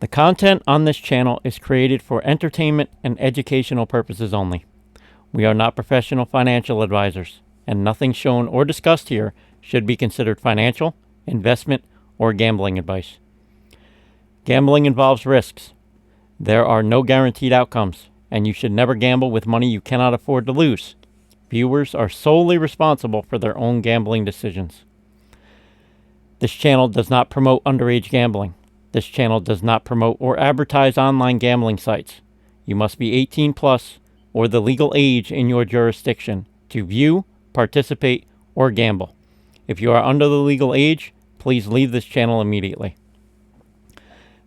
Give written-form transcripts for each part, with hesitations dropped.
The content on this channel is created for entertainment and educational purposes only. We are not professional financial advisors, and nothing shown or discussed here should be considered financial, investment, or gambling advice. Gambling involves risks. There are no guaranteed outcomes, and you should never gamble with money you cannot afford to lose. Viewers are solely responsible for their own gambling decisions. This channel does not promote underage gambling. This channel does not promote or advertise online gambling sites. You must be 18 plus or the legal age in your jurisdiction to view, participate, or gamble. If you are under the legal age, please leave this channel immediately.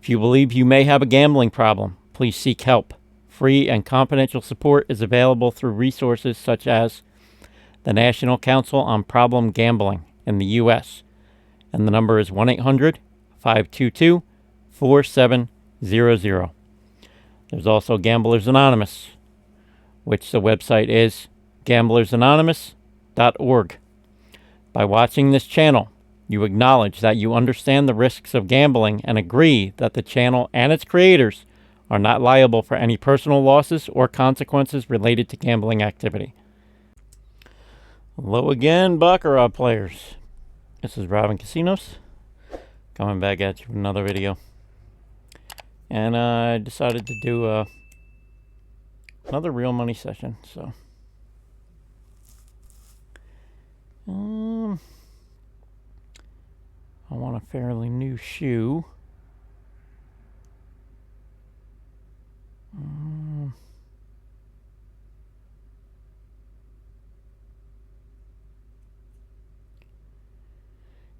If you believe you may have a gambling problem, please seek help. Free and confidential support is available through resources such as the National Council on Problem Gambling in the U.S., and the number is 1-800-522-4700. There's also Gamblers Anonymous, which the website is gamblersanonymous.org. By watching this channel, you acknowledge that you understand the risks of gambling and agree that the channel and its creators are not liable for any personal losses or consequences related to gambling activity. Hello again, Baccarat players. This is Robin Casinos, coming back at you with another video. And I decided to do another real money session, so I want a fairly new shoe.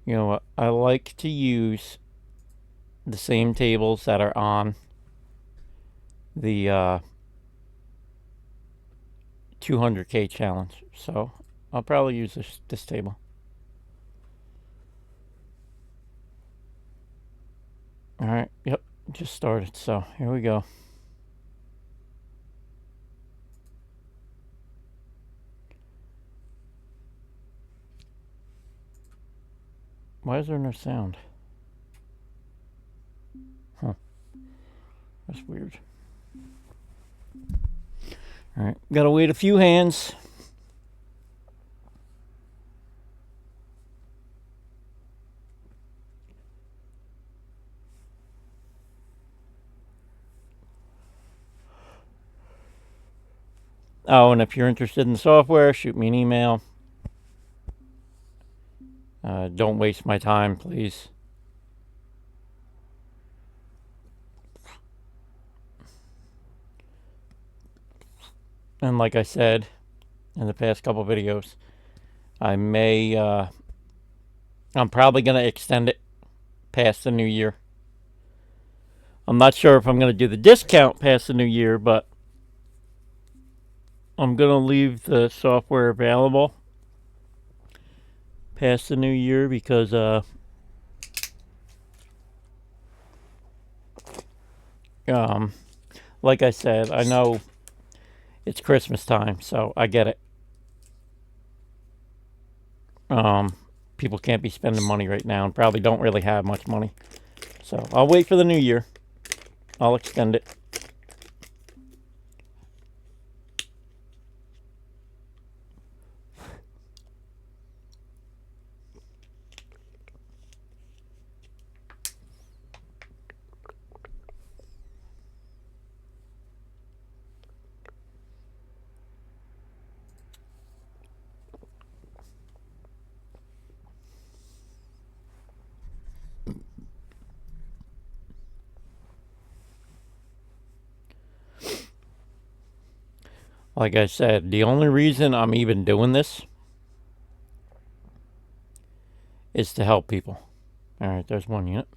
You know what? I like to use the same tables that are on the 200K challenge. So I'll probably use this table. Alright, yep, just started. So here we go. Why is there no sound? Huh. That's weird. Alright, gotta wait a few hands. Oh, and if you're interested in the software, shoot me an email. Don't waste my time, please. And like I said in the past couple videos, I'm probably going to extend it past the new year. I'm not sure if I'm going to do the discount past the new year, but I'm going to leave the software available past the new year because like I said, I know it's Christmas time, so I get it. People can't be spending money right now and probably don't really have much money. So I'll wait for the new year. I'll extend it. Like I said, the only reason I'm even doing this is to help people. Alright, there's one unit.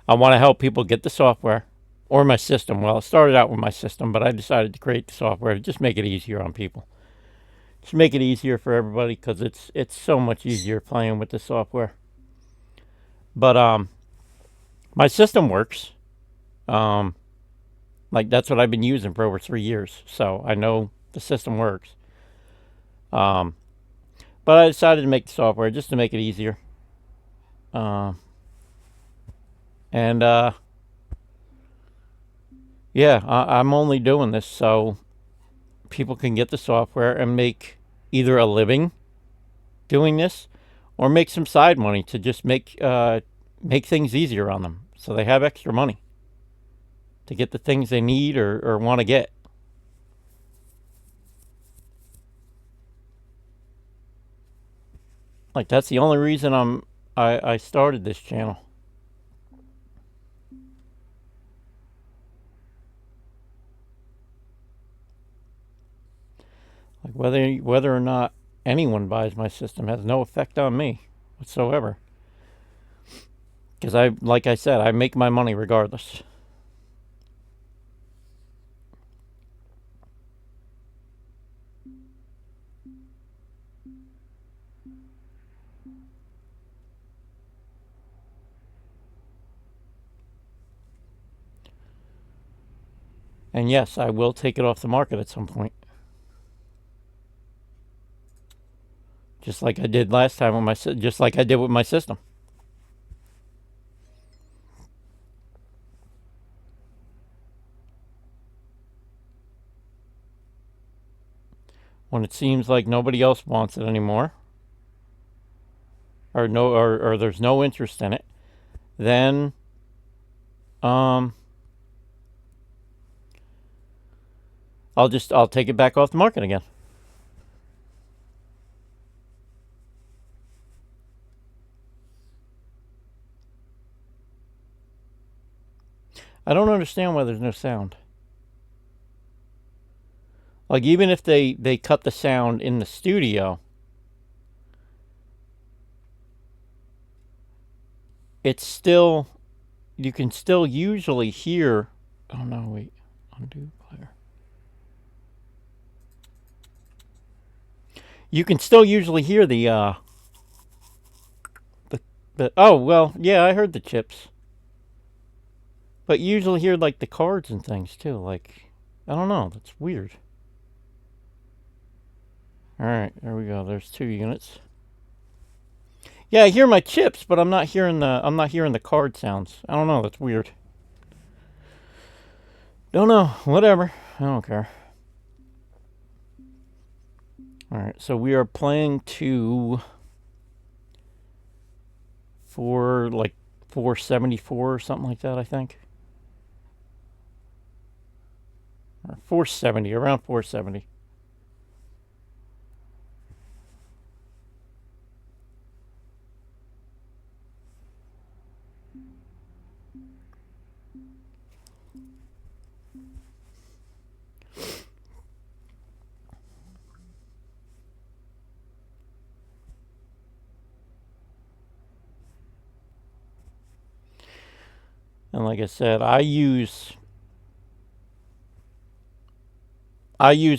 I want to help people get the software or my system. Well, it started out with my system, but I decided to create the software to just make it easier on people. Just make it easier for everybody because it's so much easier playing with the software. But my system works. Like, that's what I've been using for over 3 years. So I know the system works. But I decided to make the software just to make it easier. And Yeah, I'm only doing this so people can get the software and make either a living doing this or make some side money to just make things easier on them so they have extra money to get the things they need or want to get. Like that's the only reason I started this channel. Like whether or not anyone buys my system has no effect on me whatsoever. Because like I said, I make my money regardless. And yes, I will take it off the market at some point. Just like I did last time with just like I did with my system. When it seems like nobody else wants it anymore, or there's no interest in it, then um I'll take it back off the market again. I don't understand why there's no sound. Like even if they cut the sound in the studio, it's still you can still usually hear. Oh no, wait, undo player. You can still usually hear the oh well yeah I heard the chips, but usually hear like the cards and things too. Like I don't know, that's weird. All right, there we go. There's 2 units. Yeah, I hear my chips, but I'm not hearing the card sounds. I don't know. That's weird. Don't know. Whatever. I don't care. All right, so we are playing to for like 474 or something like that. I think. Or 470, around 470. And like I said, I use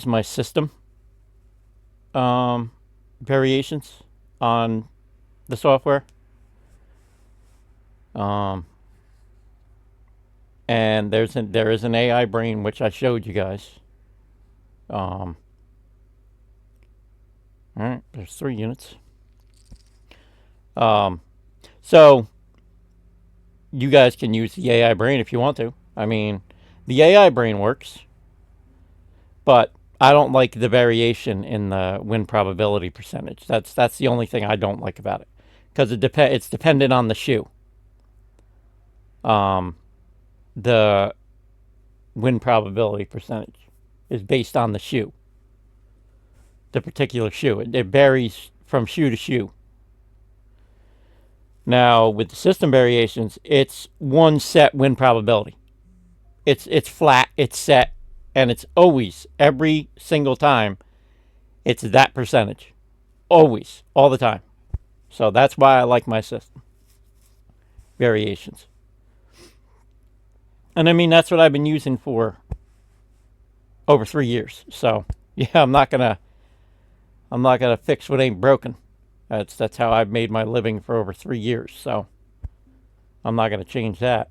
my system variations on the software. Um, and there is an AI brain which I showed you guys. All right, there's 3 units. So you guys can use the AI brain if you want to. I mean, the AI brain works, but I don't like the variation in the win probability percentage. That's the only thing I don't like about it, because it's dependent on the shoe. The win probability percentage is based on the shoe, the particular shoe. It varies from shoe to shoe. Now with the system variations, it's one set win probability. It's flat, it's set, and it's always every single time it's that percentage. Always, all the time. So that's why I like my system. Variations. And I mean that's what I've been using for over 3 years. So, yeah, I'm not going to fix what ain't broken. That's how I've made my living for over 3 years. So, I'm not going to change that.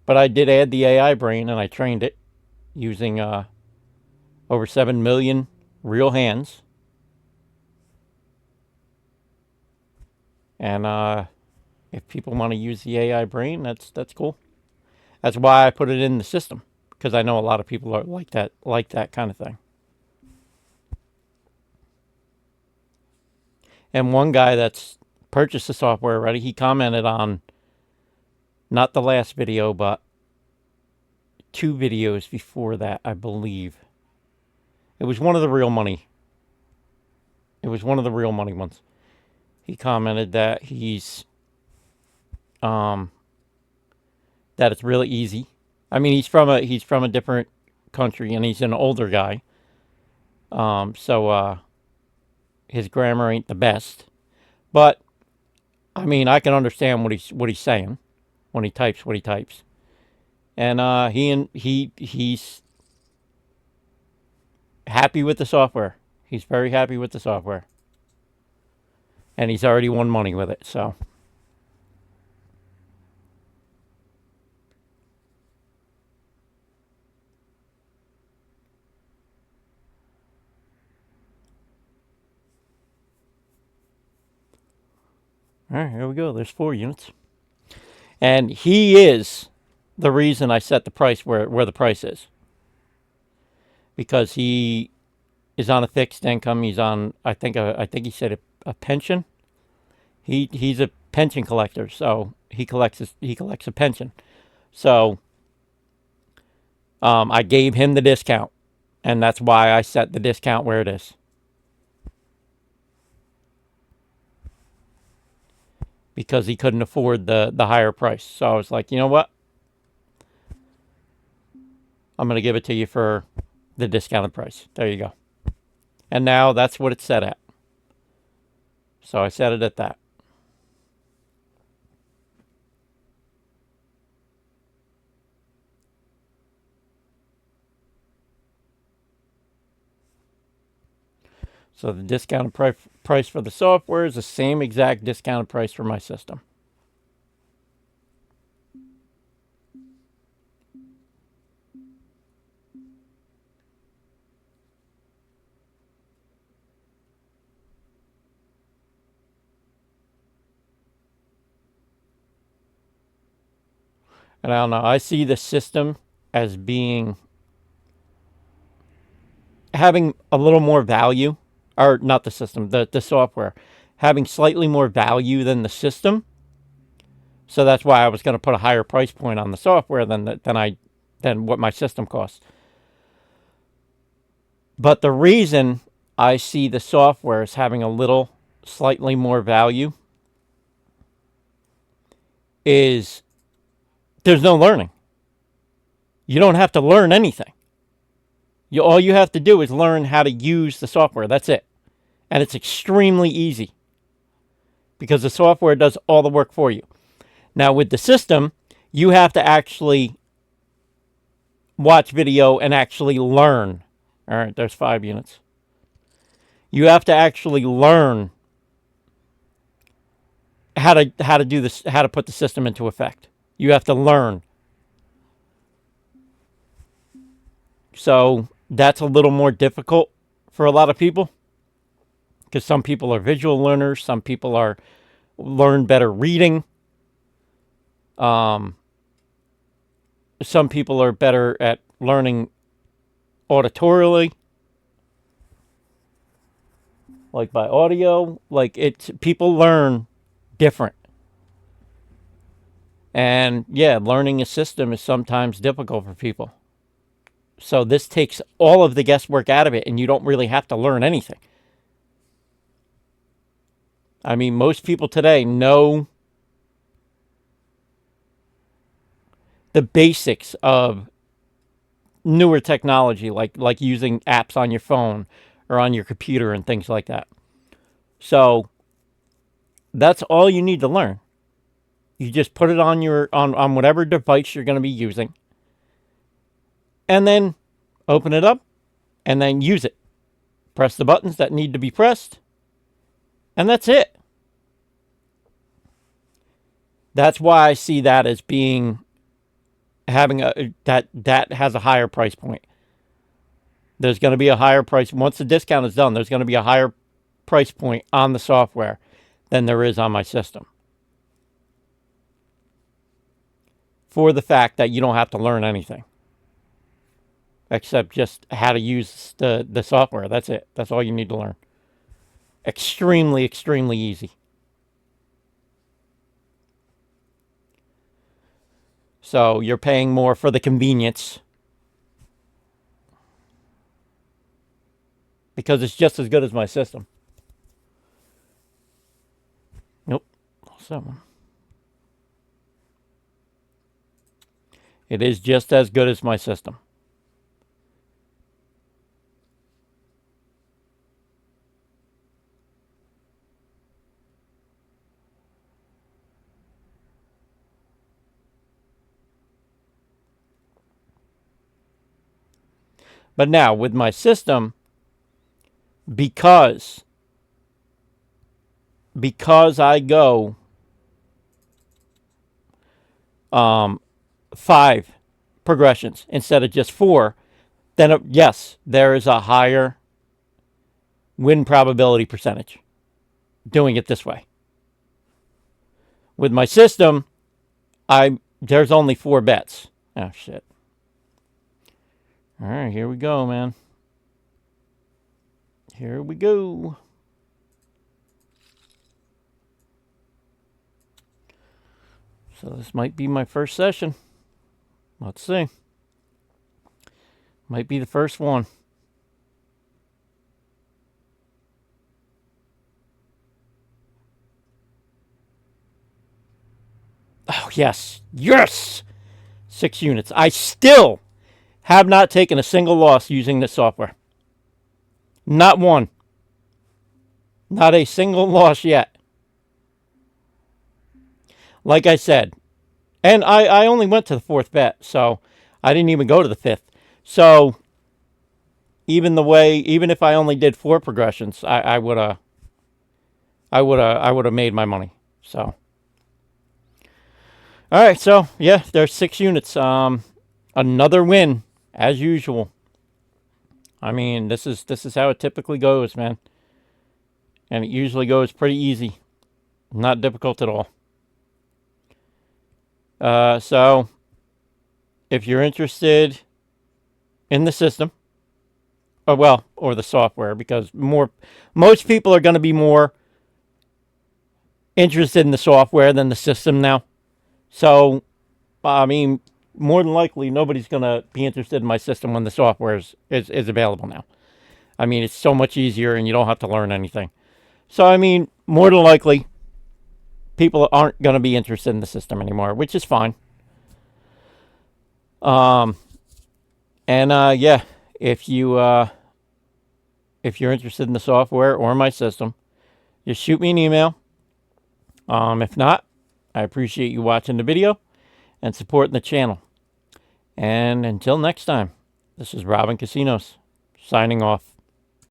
But I did add the AI brain and I trained it using over 7 million real hands. And if people want to use the AI brain, that's cool. That's why I put it in the system, because I know a lot of people are like that kind of thing. And one guy that's purchased the software already, he commented on not the last video, but 2 videos before that, I believe. It was one of the real money. It was one of the real money ones. He commented that that it's really easy. I mean, he's from a different country, and he's an older guy. So his grammar ain't the best, but I mean, I can understand what he's saying when he types what he types. And he's happy with the software. He's very happy with the software, and he's already won money with it. So. All right, here we go. There's 4 units. And he is the reason I set the price where the price is. Because he is on a fixed income. He's on, I think he said a pension. He's a pension collector, so he collects a pension. So I gave him the discount, and that's why I set the discount where it is. Because he couldn't afford the higher price. So I was like, you know what? I'm going to give it to you for the discounted price. There you go. And now that's what it's set at. So I set it at that. So the discounted price for the software is the same exact discounted price for my system. And I don't know, I see the system as having a little more value, or not the system, the software, having slightly more value than the system. So that's why I was going to put a higher price point on the software than what my system costs. But the reason I see the software as having a little slightly more value is there's no learning. You don't have to learn anything. All you have to do is learn how to use the software. That's it. And it's extremely easy because the software does all the work for you. Now, with the system, you have to actually watch video and actually learn. All right, there's 5 units. You have to actually learn how to do this, how to put the system into effect. You have to learn. So that's a little more difficult for a lot of people because some people are visual learners, some people learn better reading. Some people are better at learning auditorially, like by audio. Like people learn different. And yeah, learning a system is sometimes difficult for people. So this takes all of the guesswork out of it, and you don't really have to learn anything. I mean, most people today know the basics of newer technology, like using apps on your phone or on your computer and things like that. So that's all you need to learn. You just put it on whatever device you're going to be using, and then open it up, and then use it. Press the buttons that need to be pressed, and that's it. That's why I see that as having that has a higher price point. There's going to be a higher price. Once the discount is done, there's going to be a higher price point on the software than there is on my system. for the fact that you don't have to learn anything except just how to use the software. That's it. That's all you need to learn. Extremely, extremely easy. So you're paying more for the convenience because it's just as good as my system. Nope. Someone. It is just as good as my system. But now with my system, because I go 5 progressions instead of just 4, then yes, there is a higher win probability percentage doing it this way. With my system, there's only 4 bets. Oh shit. All right, here we go, man. Here we go. So this might be my first session. Let's see. Might be the first one. Oh, yes. Yes! 6 units. I still have not taken a single loss using this software. Not one. Not a single loss yet. Like I said. And I only went to the 4th bet, so I didn't even go to the 5th. So even if I only did 4 progressions, I would have made my money. So all right, so yeah, there's 6 units. Another win as usual. I mean, this is how it typically goes, man. And it usually goes pretty easy. Not difficult at all. So if you're interested in the system, or the software, because most people are going to be more interested in the software than the system now. So, I mean, more than likely, nobody's going to be interested in my system when the software is available now. I mean, it's so much easier and you don't have to learn anything. So, I mean, more than likely, people aren't going to be interested in the system anymore, which is fine. Yeah, if you're interested in the software or my system, just shoot me an email. If not, I appreciate you watching the video and supporting the channel. And until next time, this is Robin Casinos, signing off.